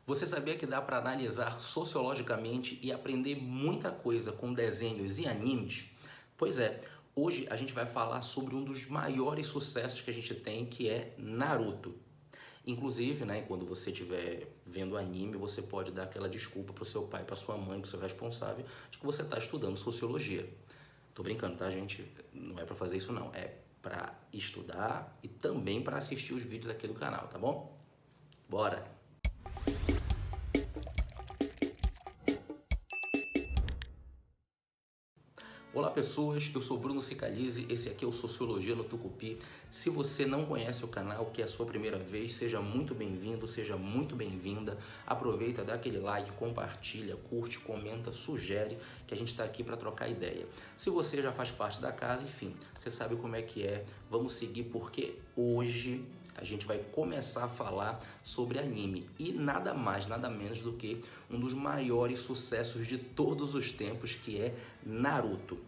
Você sabia que dá para analisar sociologicamente e aprender muita coisa com desenhos e animes? Pois é, hoje a gente vai falar sobre um dos maiores sucessos que a gente tem, que é Naruto. Inclusive, né, quando você estiver vendo anime, você pode dar aquela desculpa pro seu pai, pra sua mãe, pro seu responsável, de que você está estudando sociologia. Tô brincando, tá, gente? Não é para fazer isso não, é para estudar e também para assistir os vídeos aqui do canal, tá bom? Bora! Olá pessoas, eu sou Bruno Cicalize, esse aqui é o Sociologia no Tucupi. Se você não conhece o canal, que é a sua primeira vez, seja muito bem-vindo, seja muito bem-vinda. Aproveita, dá aquele like, compartilha, curte, comenta, sugere, que a gente está aqui para trocar ideia. Se você já faz parte da casa, enfim, você sabe como é que é. Vamos seguir porque hoje a gente vai começar a falar sobre anime e nada mais, nada menos do que um dos maiores sucessos de todos os tempos, que é Naruto.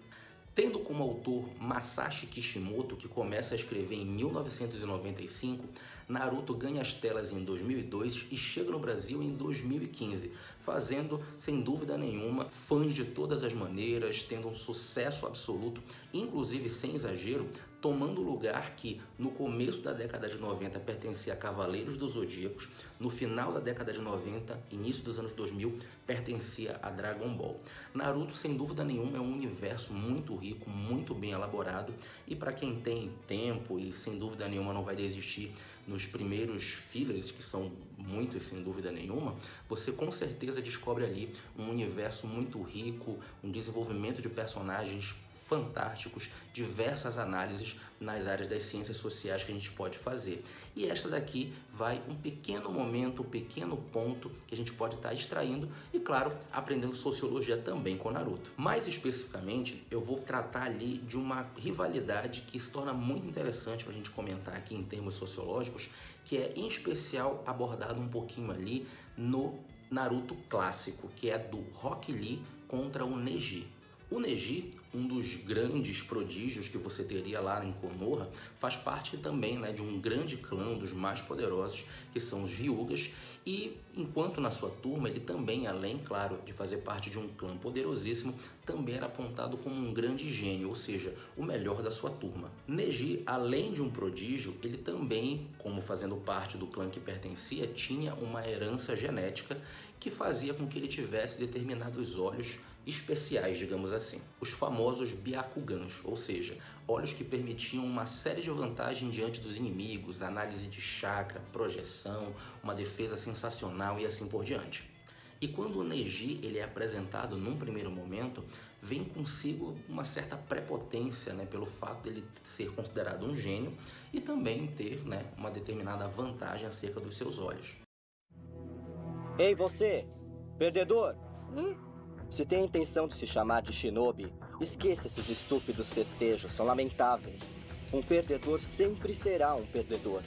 Tendo como autor Masashi Kishimoto, que começa a escrever em 1995, Naruto ganha as telas em 2002 e chega no Brasil em 2015, fazendo, sem dúvida nenhuma, fãs de todas as maneiras, tendo um sucesso absoluto, inclusive sem exagero, tomando o lugar que no começo da década de 90 pertencia a Cavaleiros dos Zodíacos, no final da década de 90, início dos anos 2000, pertencia a Dragon Ball. Naruto, sem dúvida nenhuma, é um universo muito rico, muito bem elaborado, e para quem tem tempo e sem dúvida nenhuma não vai desistir nos primeiros fillers, que são muitos sem dúvida nenhuma, você com certeza descobre ali um universo muito rico, um desenvolvimento de personagens fantásticos, diversas análises nas áreas das ciências sociais que a gente pode fazer. E esta daqui vai um pequeno momento, um pequeno ponto que a gente pode estar extraindo e, claro, aprendendo sociologia também com Naruto. Mais especificamente, eu vou tratar ali de uma rivalidade que se torna muito interessante para a gente comentar aqui em termos sociológicos, que é em especial abordado um pouquinho ali no Naruto clássico, que é do Rock Lee contra o Neji. O Neji, um dos grandes prodígios que você teria lá em Konoha, faz parte também, né, de um grande clã, um dos mais poderosos, que são os Hyugas, e enquanto na sua turma ele também, além, claro, de fazer parte de um clã poderosíssimo, também era apontado como um grande gênio, ou seja, o melhor da sua turma. Neji, além de um prodígio, ele também, como fazendo parte do clã que pertencia, tinha uma herança genética que fazia com que ele tivesse determinados olhos especiais, digamos assim. Os famosos Byakugans, ou seja, olhos que permitiam uma série de vantagens diante dos inimigos, análise de chakra, projeção, uma defesa sensacional e assim por diante. E quando o Neji ele é apresentado num primeiro momento, vem consigo uma certa prepotência, né, pelo fato dele ser considerado um gênio e também ter, né, uma determinada vantagem acerca dos seus olhos. Ei, você, perdedor! Se tem a intenção de se chamar de Shinobi, esqueça esses estúpidos festejos, são lamentáveis. Um perdedor sempre será um perdedor.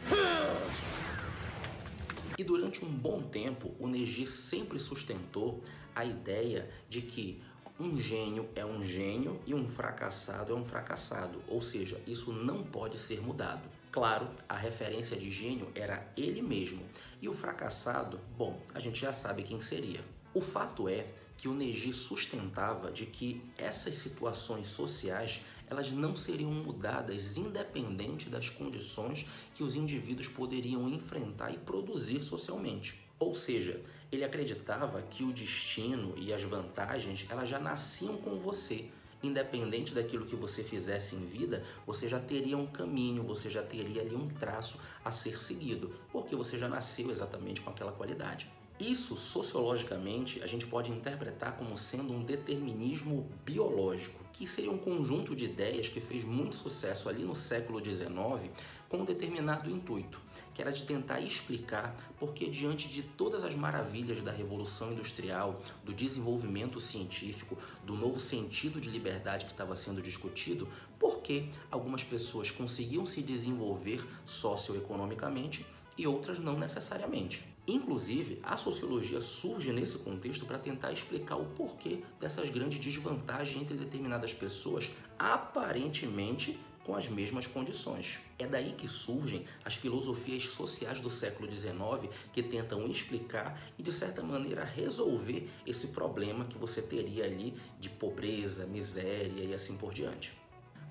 E durante um bom tempo, o Neji sempre sustentou a ideia de que um gênio é um gênio e um fracassado é um fracassado, ou seja, isso não pode ser mudado. Claro, a referência de gênio era ele mesmo, e o fracassado, bom, a gente já sabe quem seria. O fato é que o Neji sustentava de que essas situações sociais elas não seriam mudadas independente das condições que os indivíduos poderiam enfrentar e produzir socialmente. Ou seja, ele acreditava que o destino e as vantagens elas já nasciam com você. Independente daquilo que você fizesse em vida, você já teria um caminho, você já teria ali um traço a ser seguido, porque você já nasceu exatamente com aquela qualidade. Isso, sociologicamente, a gente pode interpretar como sendo um determinismo biológico, que seria um conjunto de ideias que fez muito sucesso ali no século XIX com um determinado intuito, que era de tentar explicar por que diante de todas as maravilhas da Revolução Industrial, do desenvolvimento científico, do novo sentido de liberdade que estava sendo discutido, por que algumas pessoas conseguiam se desenvolver socioeconomicamente e outras não necessariamente. Inclusive, a sociologia surge nesse contexto para tentar explicar o porquê dessas grandes desvantagens entre determinadas pessoas aparentemente com as mesmas condições. É daí que surgem as filosofias sociais do século XIX que tentam explicar e, de certa maneira, resolver esse problema que você teria ali de pobreza, miséria e assim por diante.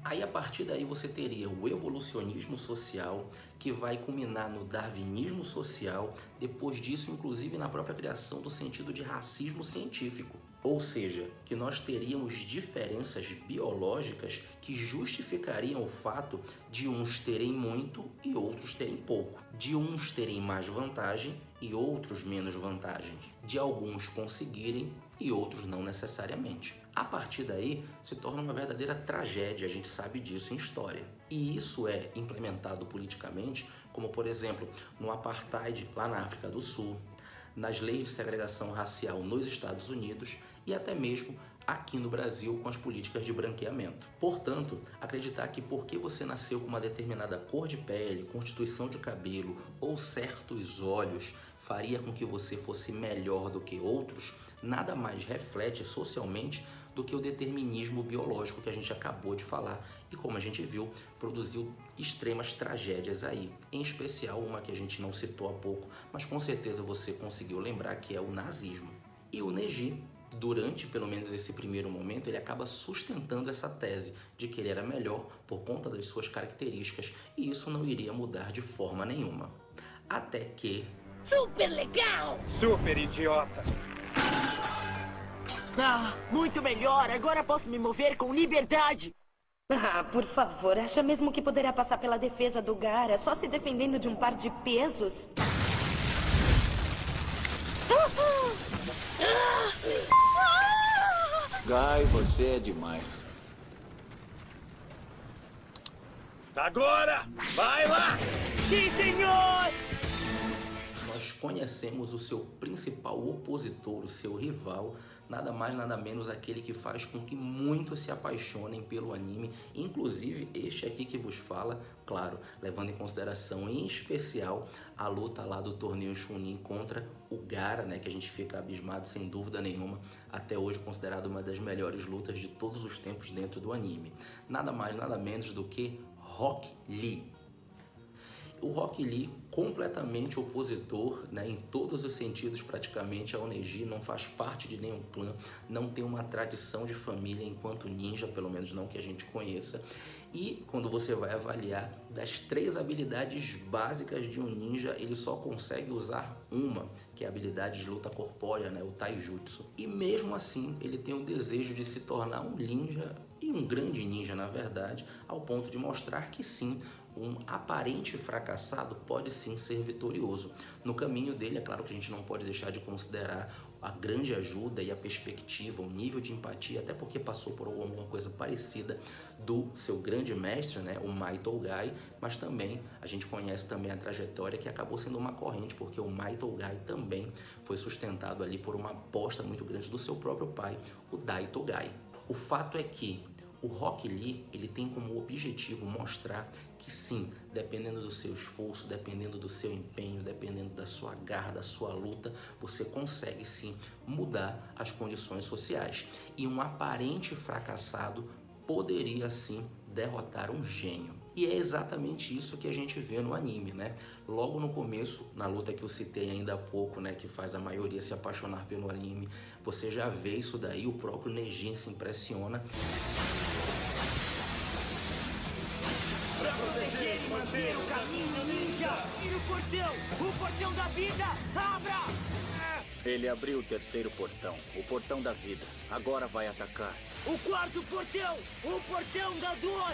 Aí, a partir daí, você teria o evolucionismo social, que vai culminar no darwinismo social, depois disso, inclusive, na própria criação do sentido de racismo científico. Ou seja, que nós teríamos diferenças biológicas que justificariam o fato de uns terem muito e outros terem pouco, de uns terem mais vantagem e outros menos vantagens, de alguns conseguirem e outros não necessariamente. A partir daí, se torna uma verdadeira tragédia, a gente sabe disso em história. E isso é implementado politicamente, como por exemplo, no apartheid lá na África do Sul, nas leis de segregação racial nos Estados Unidos e até mesmo aqui no Brasil com as políticas de branqueamento. Portanto, acreditar que porque você nasceu com uma determinada cor de pele, constituição de cabelo ou certos olhos faria com que você fosse melhor do que outros, nada mais reflete socialmente do que o determinismo biológico que a gente acabou de falar e, como a gente viu, produziu extremas tragédias aí, em especial uma que a gente não citou há pouco, mas com certeza você conseguiu lembrar, que é o nazismo. E o Neji, durante pelo menos esse primeiro momento, ele acaba sustentando essa tese de que ele era melhor por conta das suas características e isso não iria mudar de forma nenhuma. Até que... Super legal! Super idiota! Ah, muito melhor! Agora posso me mover com liberdade! Ah, por favor, acha mesmo que poderá passar pela defesa do Gaara só se defendendo de um par de pesos? Guy, você é demais. Agora! Vai lá! Sim, senhor! Nós conhecemos o seu principal opositor, o seu rival, nada mais nada menos aquele que faz com que muitos se apaixonem pelo anime, inclusive este aqui que vos fala, claro, levando em consideração em especial a luta lá do torneio Chunin contra o Gaara, né, que a gente fica abismado sem dúvida nenhuma, até hoje considerado uma das melhores lutas de todos os tempos dentro do anime. Nada mais nada menos do que Rock Lee. O Rock Lee, completamente opositor, né, em todos os sentidos praticamente ao Neji, não faz parte de nenhum clã, não tem uma tradição de família enquanto ninja, pelo menos não que a gente conheça. E quando você vai avaliar, das 3 habilidades básicas de um ninja, ele só consegue usar uma, que é a habilidade de luta corpórea, né, o Taijutsu. E mesmo assim, ele tem o desejo de se tornar um ninja, e um grande ninja na verdade, ao ponto de mostrar que sim, um aparente fracassado pode sim ser vitorioso. No caminho dele, é claro que a gente não pode deixar de considerar a grande ajuda e a perspectiva, o nível de empatia, até porque passou por alguma coisa parecida do seu grande mestre, né, o Maito Gai, mas também a gente conhece também a trajetória que acabou sendo uma corrente, porque o Maito Gai também foi sustentado ali por uma aposta muito grande do seu próprio pai, o Daito Gai. O fato é que o Rock Lee, ele tem como objetivo mostrar que sim, dependendo do seu esforço, dependendo do seu empenho, dependendo da sua garra, da sua luta, você consegue sim mudar as condições sociais. E um aparente fracassado poderia sim derrotar um gênio. E é exatamente isso que a gente vê no anime, né? Logo no começo, na luta que eu citei ainda há pouco, né, que faz a maioria se apaixonar pelo anime, você já vê isso daí, o próprio Neji se impressiona. Pra proteger e manter o caminho ninja, vira o portão da vida, abra! Ele abriu o 3º portão, o portão da vida. Agora vai atacar. O 4º portão, o portão da dor!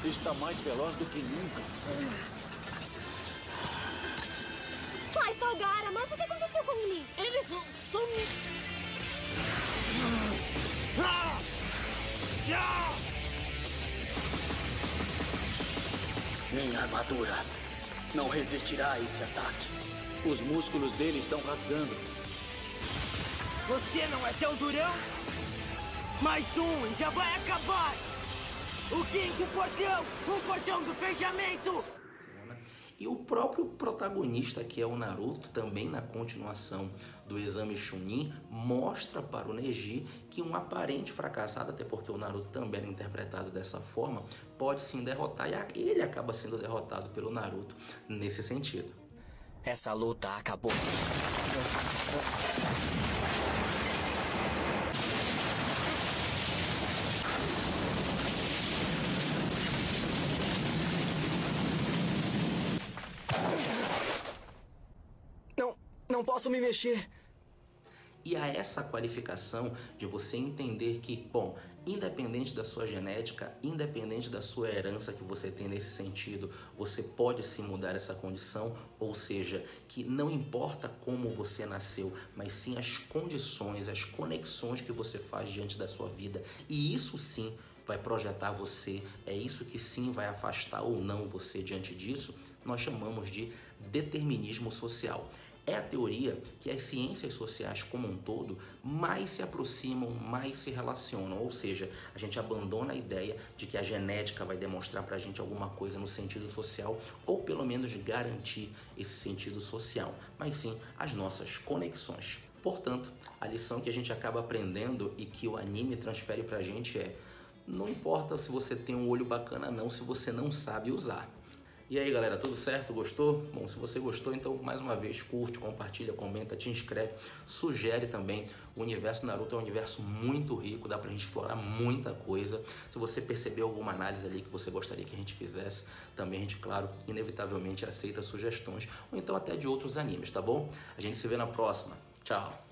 Está mais veloz do que nunca. Lá está o Gaara, mas o que aconteceu com o Lee? Eles são... Minha armadura não resistirá a esse ataque. Os músculos dele estão rasgando. Você não é tão durão? Mais um e já vai acabar! O 5º portão! O portão do fechamento! E o próprio protagonista, que é o Naruto, também na continuação do Exame Chunin, mostra para o Neji que um aparente fracassado, até porque o Naruto também era interpretado dessa forma, pode sim derrotar, e ele acaba sendo derrotado pelo Naruto nesse sentido. Essa luta acabou. Não posso me mexer. E a essa qualificação de você entender que, bom, independente da sua genética, independente da sua herança que você tem nesse sentido, você pode sim mudar essa condição, ou seja, que não importa como você nasceu, mas sim as condições, as conexões que você faz diante da sua vida, e isso sim vai projetar você, é isso que sim vai afastar ou não você diante disso, nós chamamos de determinismo social. É a teoria que as ciências sociais como um todo mais se aproximam, mais se relacionam, ou seja, a gente abandona a ideia de que a genética vai demonstrar pra gente alguma coisa no sentido social, ou pelo menos garantir esse sentido social, mas sim as nossas conexões. Portanto, a lição que a gente acaba aprendendo e que o anime transfere pra gente é: não importa se você tem um olho bacana não, se você não sabe usar. E aí galera, tudo certo? Gostou? Bom, se você gostou, então mais uma vez curte, compartilha, comenta, te inscreve, sugere também. O universo Naruto é um universo muito rico, dá pra gente explorar muita coisa. Se você percebeu alguma análise ali que você gostaria que a gente fizesse, também a gente, claro, inevitavelmente aceita sugestões, ou então até de outros animes, tá bom? A gente se vê na próxima. Tchau!